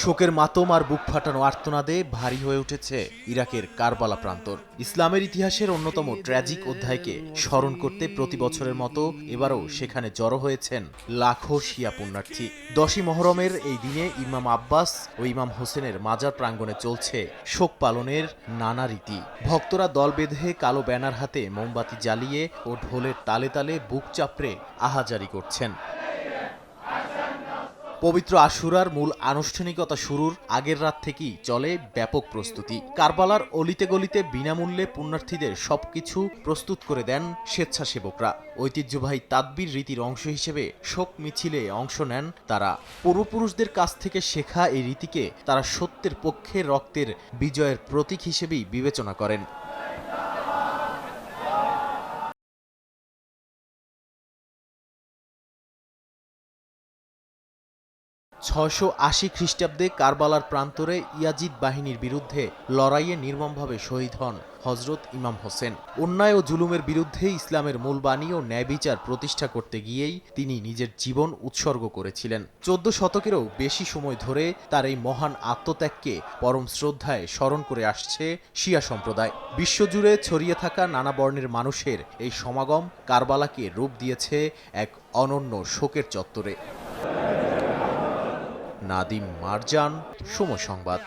শোকের মাতম আর বুক ফাটানো আর্তনাদে ভারী হয়ে উঠেছে ইরাকের কারবালা প্রান্তর। ইসলামের ইতিহাসের অন্যতম ট্র্যাজিক অধ্যায়কে স্মরণ করতে প্রতি বছরের মতো এবারও সেখানে জড়ো হয়েছেন লাখো শিয়া পুণ্যার্থী। 10ই মহরমের এই দিনে ইমাম আব্বাস ও ইমাম হোসেনের মাজার প্রাঙ্গণে চলছে শোক পালনের নানা রীতি। ভক্তরা দল বেঁধে কালো ব্যানার হাতে মোমবাতি জ্বালিয়ে ও ঢোলের তালে তালে বুক চাপড়ে আহাজারি করছেন। পবিত্র আশুরার মূল আনুষ্ঠানিকতা শুরুর আগের রাত থেকেই চলে ব্যাপক প্রস্তুতি। কারবালার অলিতে গলিতে বিনামূল্যে পুণ্যার্থীদের সবকিছু প্রস্তুত করে দেন স্বেচ্ছাসেবকরা। ঐতিহ্যবাহী তাদবির রীতির অংশ হিসেবে শোক মিছিলে অংশ নেন তারা। পূর্বপুরুষদের কাছ থেকে শেখা এই রীতিকে তারা সত্যের পক্ষে রক্তের বিজয়ের প্রতীক হিসেবেই বিবেচনা করেন। 680 খ্রিস্টাব্দে কারবালার প্রান্তরে ইয়াজিদ বাহিনীর বিরুদ্ধে লড়াইয়ে নির্মমভাবে শহীদ হন হজরত ইমাম হোসেন। অন্যায় ও জুলুমের বিরুদ্ধে ইসলামের মূল বাণী ও ন্যায় বিচার প্রতিষ্ঠা করতে গিয়েই তিনি নিজের জীবন উৎসর্গ করেছিলেন। 14 শতকেরও বেশি সময় ধরে তার এই মহান আত্মত্যাগকে পরম শ্রদ্ধায় স্মরণ করে আসছে শিয়া সম্প্রদায়। বিশ্বজুড়ে ছড়িয়ে থাকা নানা বর্ণের মানুষের এই সমাগম কারবালাকে রূপ দিয়েছে এক অনন্য শোকের চত্বরে। নাদিম মারজান, সময় সংবাদ।